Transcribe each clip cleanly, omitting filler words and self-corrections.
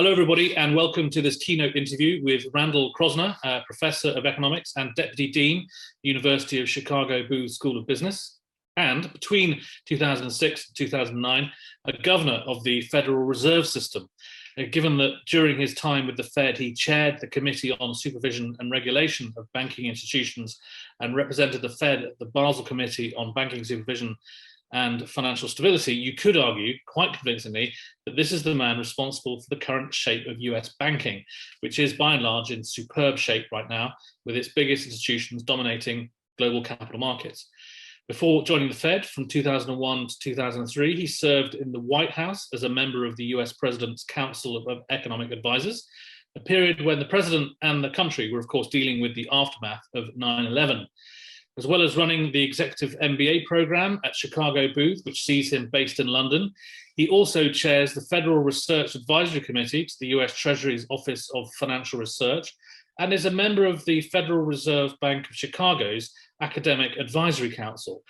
Hello, everybody, and welcome to this keynote interview with Randall Kroszner, Professor of Economics and Deputy Dean, University of Chicago Booth School of Business, and between 2006 and 2009, a governor of the Federal Reserve System. Given that during his time with the Fed, he chaired the Committee on Supervision and Regulation of Banking Institutions and represented the Fed at the Basel Committee on Banking Supervision and Financial Stability, you could argue quite convincingly that this is the man responsible for the current shape of US banking, which is by and large in superb shape right now, with its biggest institutions dominating global capital markets. Before joining the Fed from 2001 to 2003, he served in the White House as a member of the US President's Council of Economic Advisors, a period when the president and the country were, of course, dealing with the aftermath of 9/11. As well as running the executive MBA program at Chicago Booth, which sees him based in London, he also chairs the Federal Research Advisory Committee to the US Treasury's Office of Financial Research and is a member of the Federal Reserve Bank of Chicago's Academic Advisory Council.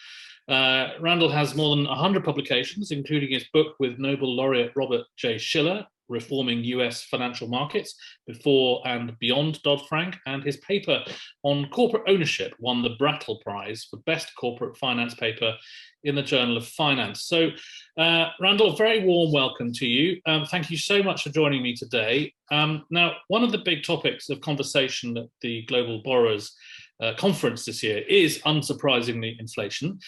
Randall has more than 100 publications, including his book with Nobel laureate Robert J. Shiller, Reforming US Financial Markets Before and Beyond Dodd-Frank, and his paper on corporate ownership won the Brattle Prize for Best Corporate Finance Paper in the Journal of Finance. So, Randall, a very warm welcome to you. Thank you so much for joining me today. Now, one of the big topics of conversation at the Global Borrowers Conference this year is, unsurprisingly, inflation,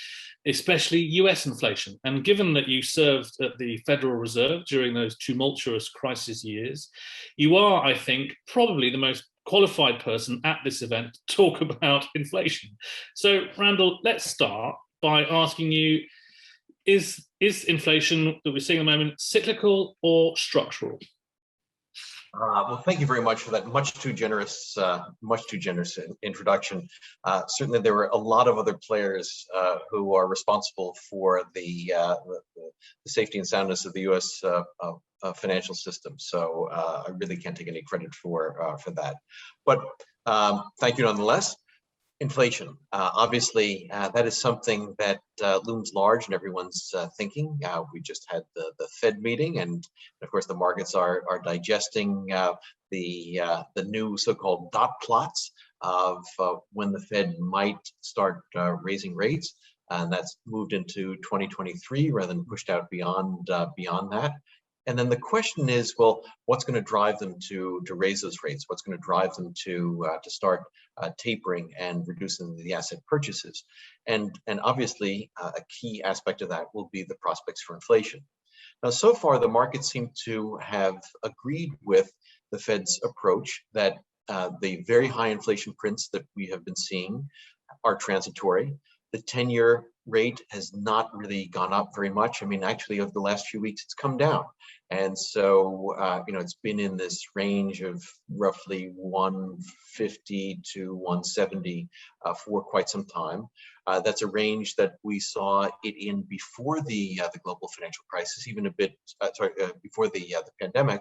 especially US inflation. And given that you served at the Federal Reserve during those tumultuous crisis years, you are, I think, probably the most qualified person at this event to talk about inflation. So, Randall, let's start by asking you, is inflation that we're seeing at the moment cyclical or structural? Well, thank you very much for that much too generous introduction. Certainly, there were a lot of other players who are responsible for the safety and soundness of the U.S. Financial system. So I really can't take any credit for that. But thank you nonetheless. Inflation, obviously, that is something that looms large in everyone's thinking. We just had the Fed meeting, and of course the markets are digesting the new so-called dot plots of when the Fed might start raising rates, and that's moved into 2023 rather than pushed out beyond that. And then the question is, well, what's going to drive them to raise those rates? What's going to drive them to start tapering and reducing the asset purchases? And obviously, a key aspect of that will be the prospects for inflation. Now, so far, the markets seem to have agreed with the Fed's approach that the very high inflation prints that we have been seeing are transitory. The 10-year rate has not really gone up very much. I mean, actually, over the last few weeks, it's come down. And so, it's been in this range of roughly 150 to 170 for quite some time. That's a range that we saw it in before the global financial crisis, even a bit, before the pandemic.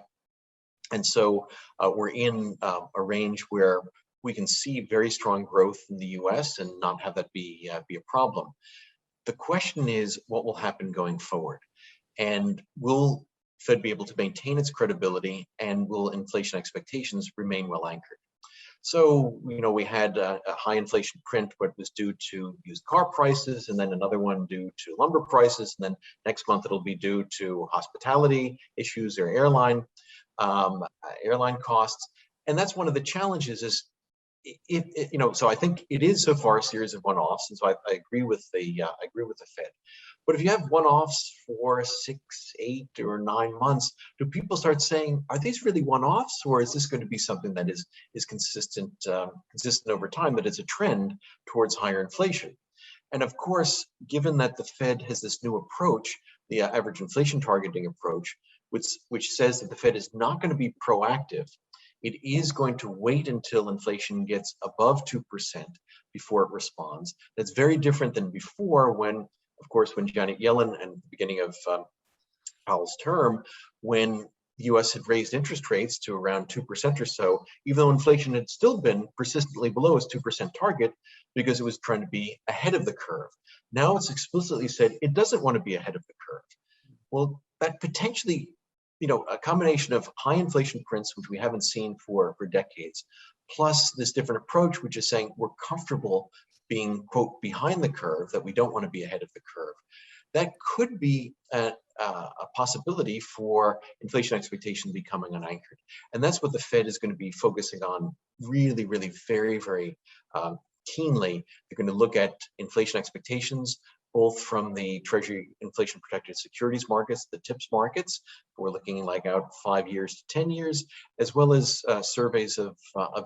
And so we're in a range where we can see very strong growth in the US and not have that be a problem. The question is, what will happen going forward? And will Fed be able to maintain its credibility, and will inflation expectations remain well anchored? So, we had a high inflation print, what was due to used car prices, and then another one due to lumber prices, and then next month it'll be due to hospitality issues or airline costs. And that's one of the challenges is, so I think it is so far a series of one-offs, and so I agree with the Fed. But if you have one-offs for 6, 8, or 9 months, do people start saying, are these really one-offs, or is this going to be something that is consistent over time, that is a trend towards higher inflation? And of course, given that the Fed has this new approach, the average inflation targeting approach, which says that the Fed is not going to be proactive, it is going to wait until inflation gets above 2% before it responds. That's very different than before when, of course, when Janet Yellen and the beginning of Powell's term, when the US had raised interest rates to around 2% or so, even though inflation had still been persistently below its 2% target because it was trying to be ahead of the curve. Now it's explicitly said it doesn't want to be ahead of the curve. Well, that potentially a combination of high inflation prints, which we haven't seen for decades, plus this different approach, which is saying we're comfortable being, quote, behind the curve, that we don't want to be ahead of the curve. That could be a possibility for inflation expectation becoming unanchored. And that's what the Fed is going to be focusing on really, really very, very keenly. They're going to look at inflation expectations, both from the Treasury inflation protected securities markets, the TIPS markets. We're looking like out 5 years to 10 years, as well as surveys of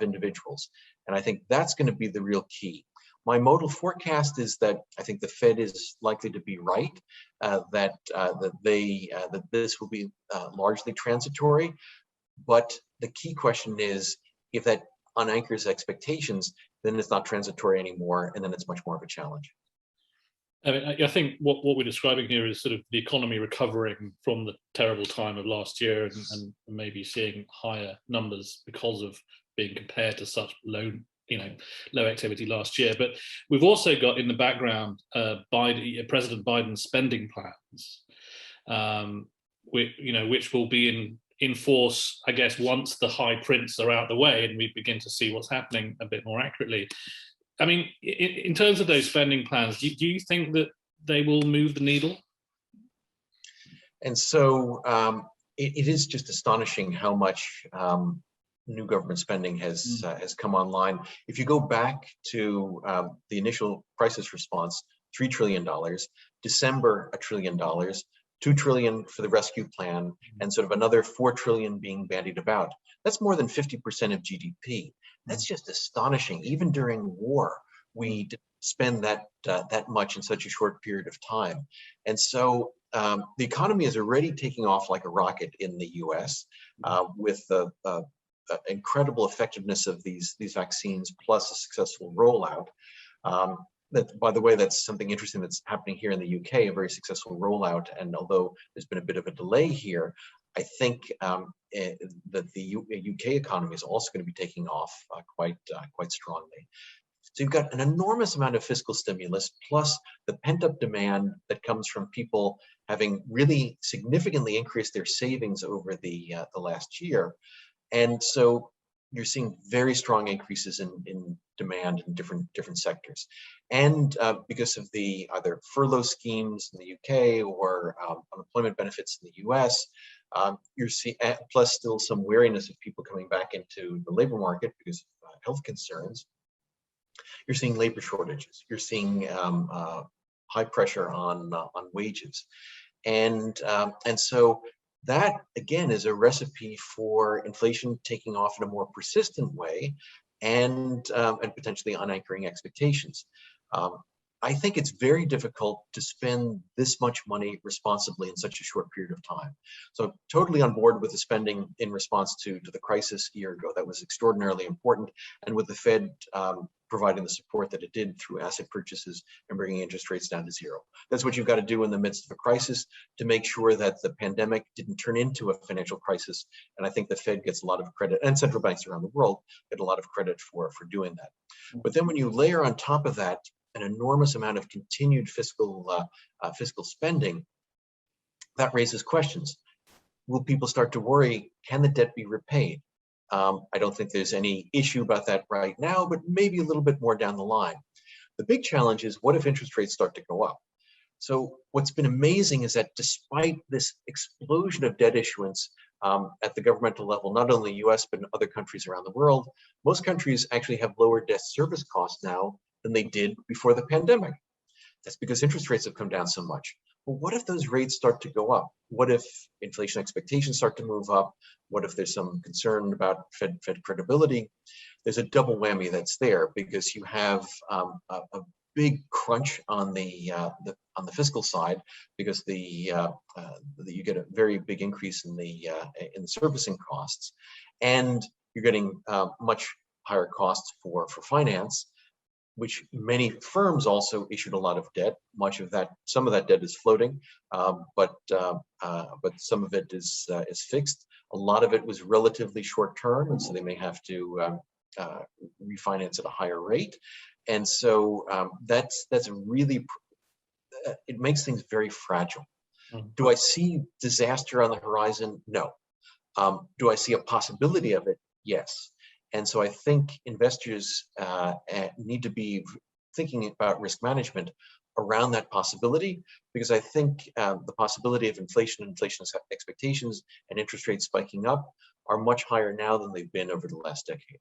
individuals. And I think that's going to be the real key. My modal forecast is that I think the Fed is likely to be right, that this will be largely transitory. But the key question is, if that unanchors expectations, then it's not transitory anymore, and then it's much more of a challenge. I mean, I think what we're describing here is sort of the economy recovering from the terrible time of last year, and maybe seeing higher numbers because of being compared to such low activity last year. But we've also got in the background President Biden's spending plans, which will be in force, I guess, once the high prints are out the way and we begin to see what's happening a bit more accurately. I mean, in terms of those spending plans, do you think that they will move the needle? And so it is just astonishing how much new government spending has come online. If you go back to the initial crisis response, $3 trillion, December, $1 trillion, $2 trillion for the rescue plan, and sort of another $4 trillion being bandied about. That's more than 50% of GDP. That's just astonishing. Even during war, we didn't spend that much in such a short period of time. And so the economy is already taking off like a rocket in the US with the incredible effectiveness of these vaccines, plus a successful rollout. That, by the way, that's something interesting that's happening here in the UK, a very successful rollout. And although there's been a bit of a delay here, I think that the UK economy is also going to be taking off quite strongly. So you've got an enormous amount of fiscal stimulus, plus the pent-up demand that comes from people having really significantly increased their savings over the last year. And so you're seeing very strong increases in demand in different sectors. And because of the either furlough schemes in the UK or unemployment benefits in the US, you're seeing, plus still some wariness of people coming back into the labor market because of health concerns. You're seeing labor shortages. You're seeing high pressure on wages. And so that, again, is a recipe for inflation taking off in a more persistent way and potentially unanchoring expectations. I think it's very difficult to spend this much money responsibly in such a short period of time. So I'm totally on board with the spending in response to the crisis a year ago. That was extraordinarily important. And with the Fed providing the support that it did through asset purchases and bringing interest rates down to zero. That's what you've got to do in the midst of a crisis to make sure that the pandemic didn't turn into a financial crisis. And I think the Fed gets a lot of credit, and central banks around the world get a lot of credit for doing that. But then when you layer on top of that an enormous amount of continued fiscal spending, that raises questions. Will people start to worry, can the debt be repaid? I don't think there's any issue about that right now, but maybe a little bit more down the line. The big challenge is, what if interest rates start to go up? So what's been amazing is that despite this explosion of debt issuance at the governmental level, not only US, but in other countries around the world, most countries actually have lower debt service costs now than they did before the pandemic. That's because interest rates have come down so much. Well, what if those rates start to go up? What if inflation expectations start to move up? What if there's some concern about Fed credibility? There's a double whammy that's there, because you have a big crunch on the fiscal side, because you get a very big increase in the servicing costs, and you're getting much higher costs for finance, which many firms also issued a lot of debt. Some of that debt is floating, but some of it is fixed. A lot of it was relatively short term, and so they may have to refinance at a higher rate. And so that's really, it makes things very fragile. Do I see disaster on the horizon? No. Do I see a possibility of it? Yes. And so I think investors need to be thinking about risk management around that possibility, because I think the possibility of inflation expectations and interest rates spiking up are much higher now than they've been over the last decade.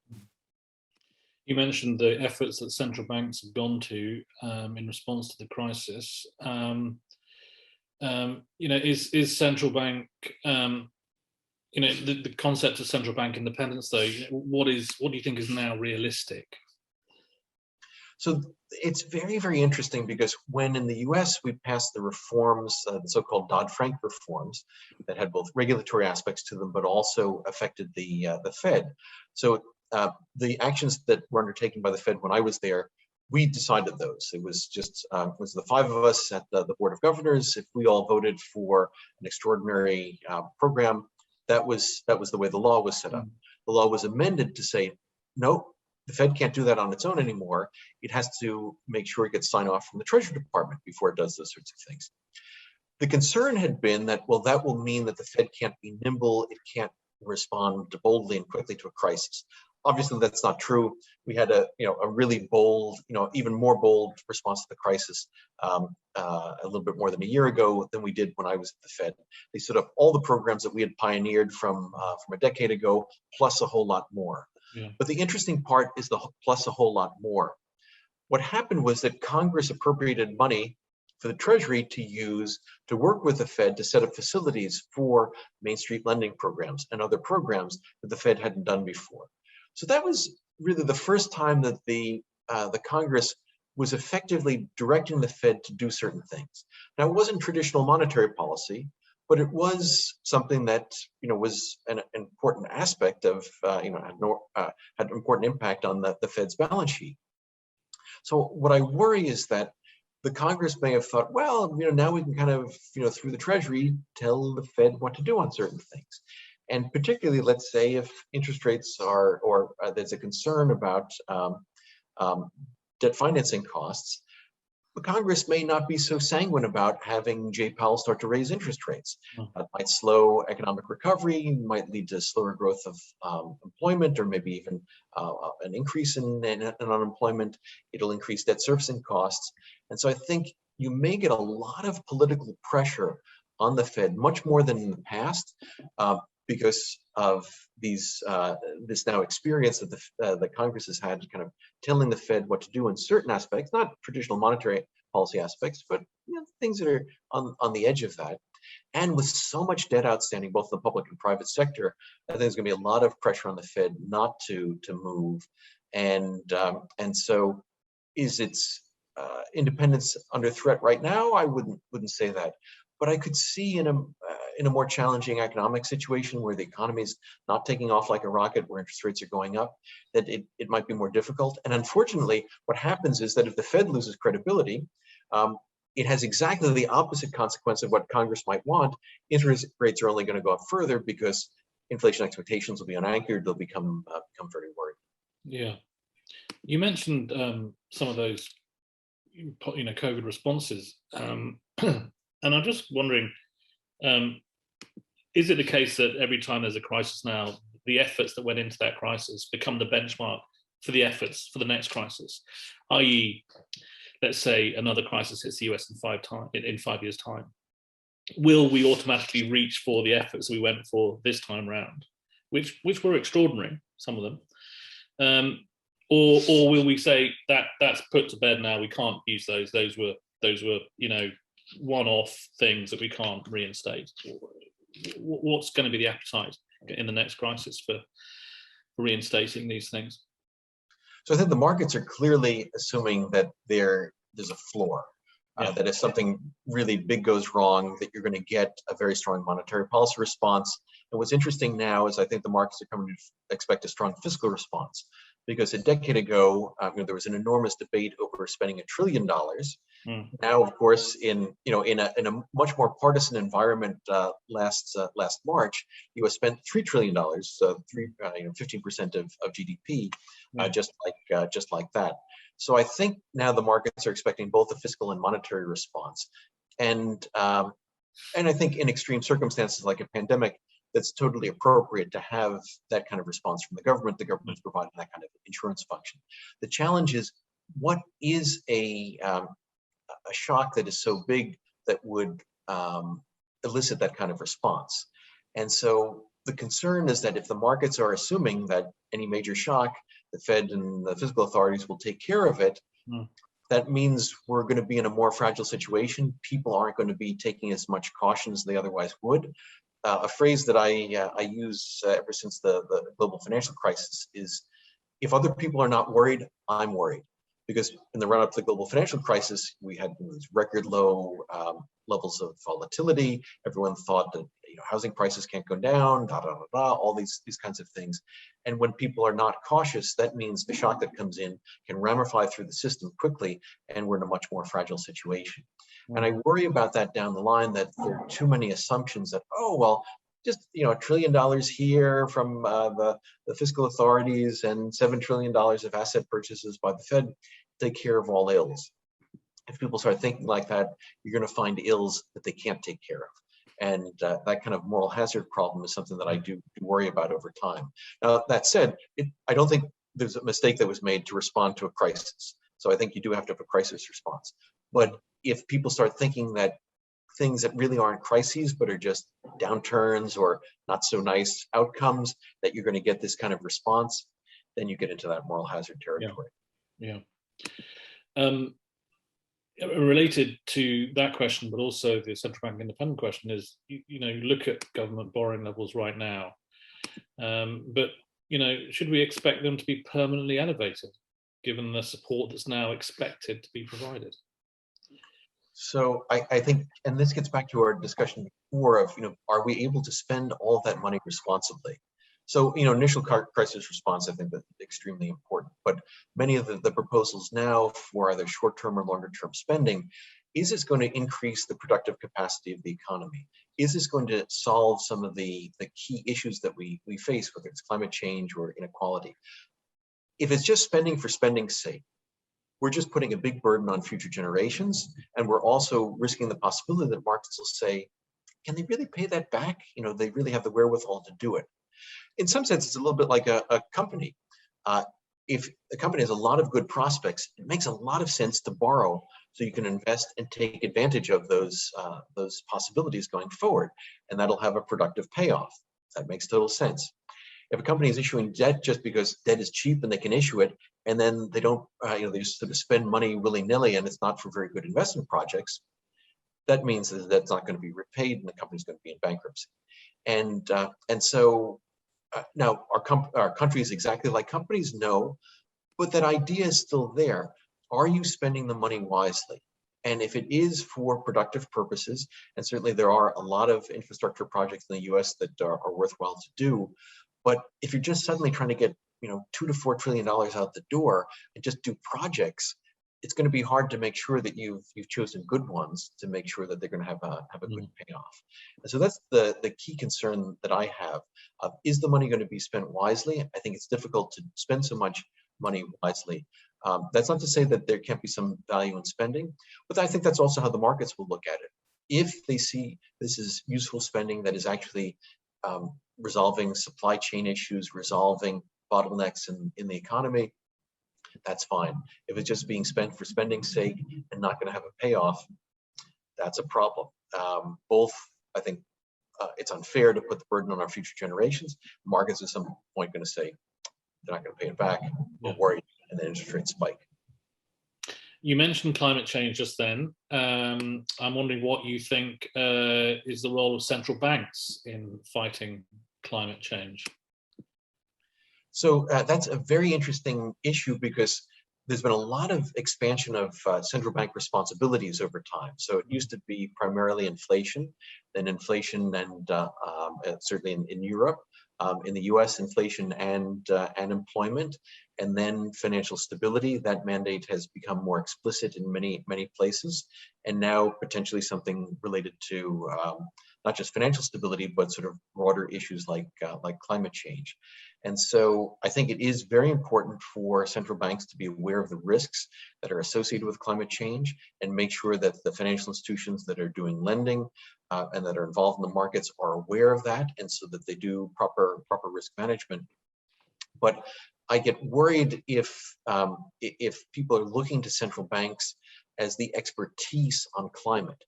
You mentioned the efforts that central banks have gone to in response to the crisis. Is central bank, the concept of central bank independence, though, what do you think is now realistic? So it's very, very interesting, because when in the US we passed the reforms, the so-called Dodd-Frank reforms, that had both regulatory aspects to them, but also affected the Fed. So the actions that were undertaken by the Fed when I was there, we decided those. It was just it was the five of us at the Board of Governors. If we all voted for an extraordinary program, that was the way the law was set up. The law was amended to say, no, the Fed can't do that on its own anymore. It has to make sure it gets sign-off from the Treasury Department before it does those sorts of things. The concern had been that, well, that will mean that the Fed can't be nimble, it can't respond boldly and quickly to a crisis. Obviously, that's not true. We had a really bold, even more bold response to the crisis a little bit more than a year ago than we did when I was at the Fed. They set up all the programs that we had pioneered from a decade ago, plus a whole lot more. Yeah. But the interesting part is the plus a whole lot more. What happened was that Congress appropriated money for the Treasury to use to work with the Fed to set up facilities for Main Street lending programs and other programs that the Fed hadn't done before. So that was really the first time that the Congress was effectively directing the Fed to do certain things. Now, it wasn't traditional monetary policy, but it was something that was an important aspect of had an important impact on the Fed's balance sheet. So what I worry is that the Congress may have thought, well, now we can kind of through the Treasury tell the Fed what to do on certain things. And particularly, let's say if interest rates are, or there's a concern about debt financing costs, the Congress may not be so sanguine about having Jay Powell start to raise interest rates. That might slow economic recovery, might lead to slower growth of employment, or maybe even an increase in unemployment. It'll increase debt servicing costs. And so I think you may get a lot of political pressure on the Fed, much more than in the past, because of this now experience that the Congress has had, kind of telling the Fed what to do in certain aspects, not traditional monetary policy aspects, but things that are on the edge of that. And with so much debt outstanding, both in the public and private sector, I think there's going to be a lot of pressure on the Fed not to move. And so, is its independence under threat right now? I wouldn't say that. But I could see in a more challenging economic situation where the economy is not taking off like a rocket, where interest rates are going up, that it might be more difficult. And unfortunately, what happens is that if the Fed loses credibility, it has exactly the opposite consequence of what Congress might want. Interest rates are only going to go up further because inflation expectations will be unanchored. They'll become very worried. Yeah, you mentioned some of those, COVID responses. And I'm just wondering, is it the case that every time there's a crisis now, the efforts that went into that crisis become the benchmark for the efforts for the next crisis? I.e., let's say another crisis hits the US in 5 years' time. Will we automatically reach for the efforts we went for this time round, which were extraordinary, some of them? Or will we say that that's put to bed now, we can't use those? Those were one-off things that we can't reinstate. What's going to be the appetite in the next crisis for reinstating these things? So I think the markets are clearly assuming that there's a floor, that if something really big goes wrong, that you're going to get a very strong monetary policy response. And what's interesting now is I think the markets are coming to expect a strong fiscal response, because a decade ago, there was an enormous debate over spending $1 trillion. Now, of course, in a much more partisan environment, last March, U.S. spent $3 trillion, 15% of GDP, just like that. So I think now the markets are expecting both a fiscal and monetary response, and And I think in extreme circumstances like a pandemic, that's totally appropriate to have that kind of response from the government. The government's providing that kind of insurance function. The challenge is, what is a shock that is so big that would elicit that kind of response? And so the concern is that if the markets are assuming that any major shock, the Fed and the fiscal authorities will take care of it, that means we're going to be in a more fragile situation. People aren't going to be taking as much caution as they otherwise would. A phrase that I use ever since the global financial crisis is, if other people are not worried, I'm worried. Because in the run-up to the global financial crisis, we had these record low levels of volatility. Everyone thought that housing prices can't go down, all these kinds of things. And when people are not cautious, that means the shock that comes in can ramify through the system quickly, and we're in a much more fragile situation. And I worry about that down the line, that there are too many assumptions that, oh, well, just $1 trillion here from the fiscal authorities and $7 trillion of asset purchases by the Fed take care of all ills. If people start thinking like that, you're going to find ills that they can't take care of. And that kind of moral hazard problem is something that I do worry about over time. Now, that said, I don't think there's a mistake that was made to respond to a crisis. So I think you do have to have a crisis response. But if people start thinking that things that really aren't crises, but are just downturns or not so nice outcomes, that you're going to get this kind of response, then you get into that moral hazard territory. Yeah. Related to that question, but also the central bank independent question is, you look at government borrowing levels right now, but should we expect them to be permanently elevated, given the support that's now expected to be provided? So I think, and this gets back to our discussion before of, are we able to spend all of that money responsibly? So, initial crisis response, I think that's extremely important, but many of the proposals now for either short-term or longer-term spending, is this going to increase the productive capacity of the economy? Is this going to solve some of the key issues that we face, whether it's climate change or inequality? If it's just spending for spending's sake, we're just putting a big burden on future generations, and we're also risking the possibility that markets will say, can they really pay that back? They really have the wherewithal to do it. In some sense, it's a little bit like a company. If a company has a lot of good prospects, it makes a lot of sense to borrow so you can invest and take advantage of those possibilities going forward, and that'll have a productive payoff. That makes total sense. If a company is issuing debt just because debt is cheap and they can issue it, and then they don't, they just sort of spend money willy-nilly and it's not for very good investment projects, that means that that's not going to be repaid and the company's going to be in bankruptcy. And so now our country is exactly like companies, no, but that idea is still there. Are you spending the money wisely? And if it is for productive purposes, and certainly there are a lot of infrastructure projects in the US that are worthwhile to do, but if you're just suddenly trying to get $2 to $4 trillion out the door and just do projects, it's going to be hard to make sure that you've chosen good ones to make sure that they're going to have a good payoff. And so that's the key concern that I have. Is the money going to be spent wisely? I think it's difficult to spend so much money wisely. That's not to say that there can't be some value in spending, but I think that's also how the markets will look at it. If they see this is useful spending that is actually resolving supply chain issues, resolving bottlenecks in the economy, that's fine. If it's just being spent for spending's sake and not going to have a payoff, that's a problem. Both, I think it's unfair to put the burden on our future generations. Markets at some point going to say they're not going to pay it back. We're worried, and then interest rates spike. You mentioned climate change just then. I'm wondering what you think is the role of central banks in fighting climate change. So that's a very interesting issue because there's been a lot of expansion of central bank responsibilities over time. So it used to be primarily inflation, then inflation and certainly in Europe, in the US, inflation and employment, and then financial stability. That mandate has become more explicit in many places, and now potentially something related to not just financial stability, but sort of broader issues like climate change. And so I think it is very important for central banks to be aware of the risks that are associated with climate change and make sure that the financial institutions that are doing lending and that are involved in the markets are aware of that, and so that they do proper risk management. But I get worried if people are looking to central banks as the expertise on climate.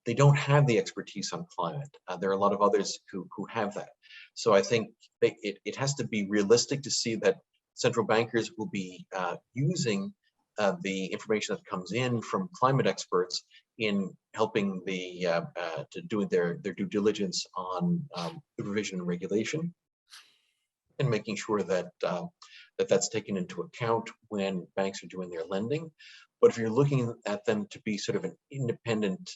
They don't have the expertise on climate. There are a lot of others who have that. So I think it has to be realistic to see that central bankers will be using the information that comes in from climate experts in helping to doing their due diligence on supervision and regulation, and making sure that that's taken into account when banks are doing their lending. But if you're looking at them to be sort of an independent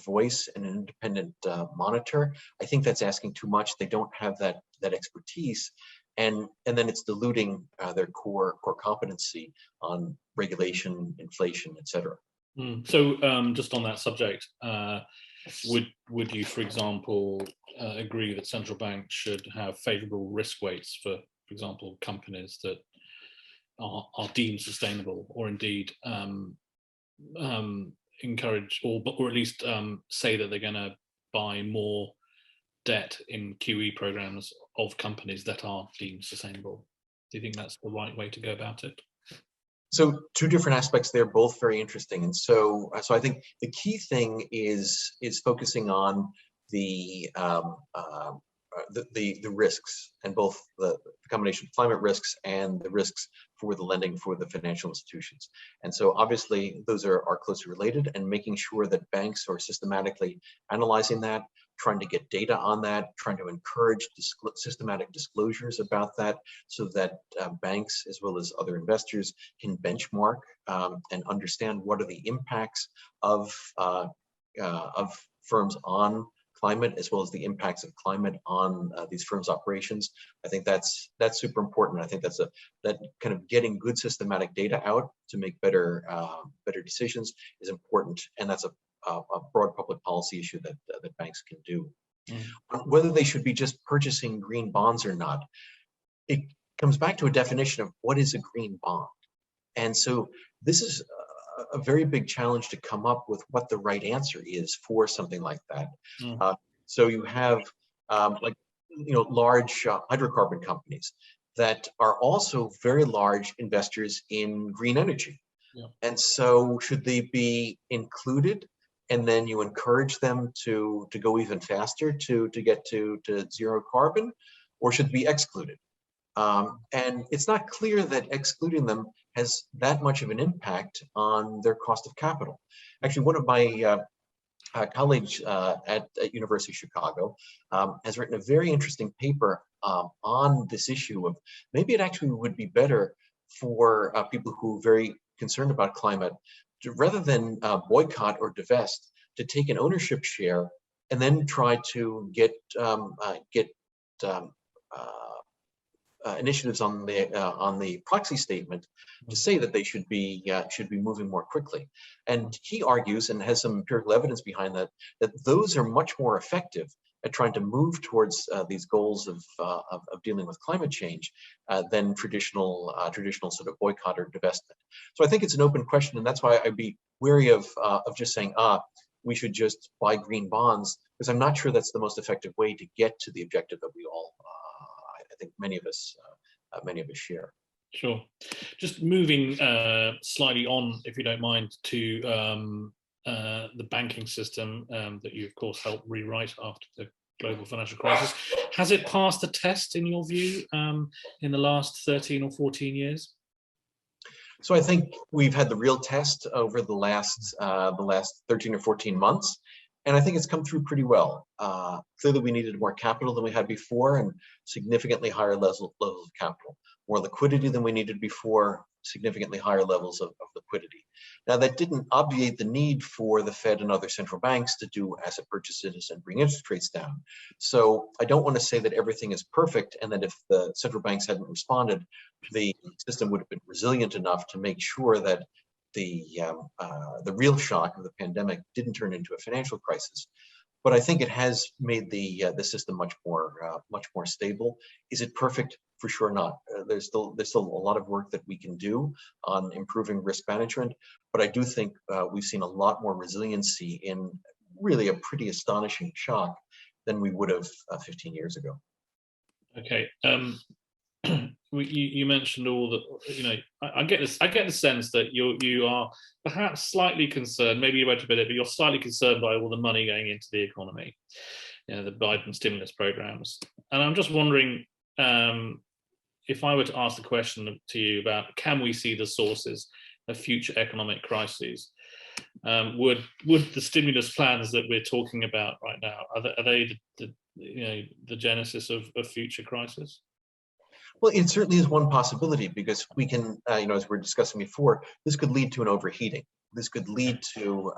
voice and an independent monitor, I think that's asking too much. They don't have that expertise, and then it's diluting their core competency on regulation, inflation, etc. So just on that subject, would you, for example, agree that central banks should have favourable risk weights for example, companies that are deemed sustainable, or indeed encourage or at least say that they're going to buy more debt in QE programs of companies that are deemed sustainable? Do you think that's the right way to go about it? So two different aspects there, both very interesting. And so I think the key thing is focusing on the risks, and both the combination of climate risks and the risks for the lending for the financial institutions. And so obviously those are closely related, and making sure that banks are systematically analyzing that, trying to get data on that, trying to encourage systematic disclosures about that, so that banks as well as other investors can benchmark and understand what are the impacts of firms on climate, as well as the impacts of climate on these firms' operations. I think that's super important. I think that kind of getting good systematic data out to make better decisions is important, and that's a broad public policy issue that banks can do. Whether they should be just purchasing green bonds or not, it comes back to a definition of what is a green bond. And so this is a very big challenge to come up with what the right answer is for something like that. So you have large hydrocarbon companies that are also very large investors in green energy. Yeah. And so should they be included, and then you encourage them to go even faster to get to zero carbon, or should be excluded? And it's not clear that excluding them has that much of an impact on their cost of capital. Actually, one of my colleagues at University of Chicago has written a very interesting paper on this issue of maybe it actually would be better for people who are very concerned about climate to, rather than boycott or divest, to take an ownership share and then try to get initiatives on the proxy statement to say that they should be moving more quickly. And he argues, and has some empirical evidence behind that those are much more effective at trying to move towards these goals of dealing with climate change than traditional sort of boycott or divestment. So I think it's an open question, and that's why I'd be wary of just saying, we should just buy green bonds, because I'm not sure that's the most effective way to get to the objective that we all, I think many of us share. Sure. Just moving slightly on, if you don't mind, to the banking system that you, of course, helped rewrite after the global financial crisis. Has it passed the test, in your view, in the last 13 or 14 years? So I think we've had the real test over the last 13 or 14 months, and I think it's come through pretty well. Clearly, we needed more capital than we had before, and significantly higher levels of capital. More liquidity than we needed before, significantly higher levels of liquidity. Now, that didn't obviate the need for the Fed and other central banks to do asset purchases and bring interest rates down. So I don't want to say that everything is perfect, and that if the central banks hadn't responded, the system would have been resilient enough to make sure that the real shock of the pandemic didn't turn into a financial crisis. But I think it has made the system much more stable. Is it perfect? For sure not. There's still a lot of work that we can do on improving risk management. But I do think we've seen a lot more resiliency in really a pretty astonishing shock than we would have 15 years ago. Okay. You mentioned all the, I get this. I get the sense that you are perhaps slightly concerned. Maybe you won't admit it, but you're slightly concerned by all the money going into the economy, the Biden stimulus programs. And I'm just wondering, if I were to ask the question to you about, can we see the sources of future economic crises? Would the stimulus plans that we're talking about right now, are they the genesis of future crises? Well, it certainly is one possibility, because we can, as we were discussing before, this could lead to an overheating. This could lead to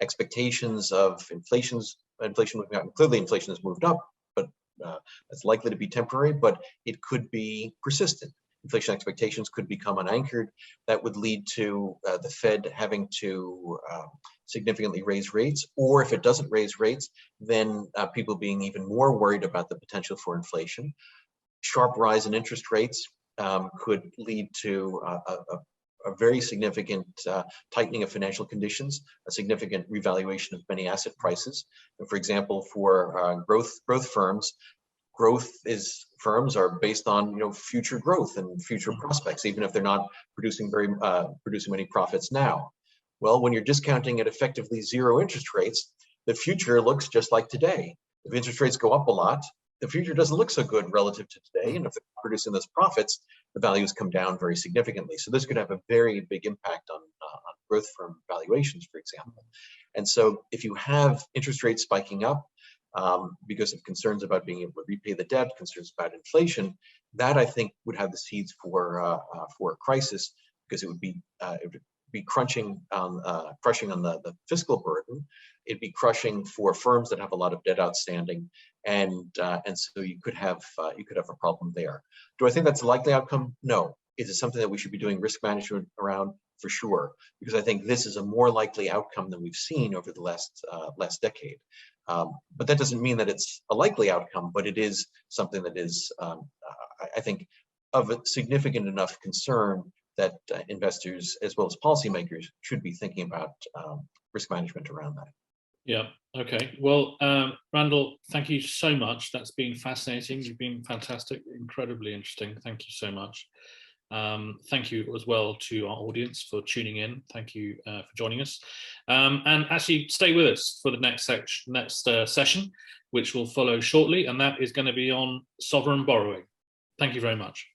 expectations of inflation moving up. Clearly, inflation has moved up, but it's likely to be temporary, but it could be persistent. Inflation expectations could become unanchored. That would lead to the Fed having to significantly raise rates, or if it doesn't raise rates, then people being even more worried about the potential for inflation. Sharp rise in interest rates could lead to a very significant tightening of financial conditions, a significant revaluation of many asset prices. And for example, for growth firms, firms are based on future growth and future prospects, even if they're not producing many profits now. Well, when you're discounting at effectively zero interest rates, the future looks just like today. If interest rates go up a lot, the future doesn't look so good relative to today. And if they're producing those profits, the values come down very significantly. So this could have a very big impact on growth firm valuations, for example. And so if you have interest rates spiking up because of concerns about being able to repay the debt, concerns about inflation, that I think would have the seeds for a crisis, because it would be crushing on the fiscal burden. It'd be crushing for firms that have a lot of debt outstanding, and so you could have a problem there. Do I think that's a likely outcome? No. Is it something that we should be doing risk management around? For sure, because I think this is a more likely outcome than we've seen over the last decade. But that doesn't mean that it's a likely outcome, but it is something that is, I think, of a significant enough concern that investors as well as policymakers should be thinking about risk management around that. Yeah. Okay. Well, Randall, thank you so much. That's been fascinating. You've been fantastic, incredibly interesting. Thank you so much. Thank you as well to our audience for tuning in. Thank you for joining us. And actually stay with us for the next session, which will follow shortly. And that is going to be on sovereign borrowing. Thank you very much.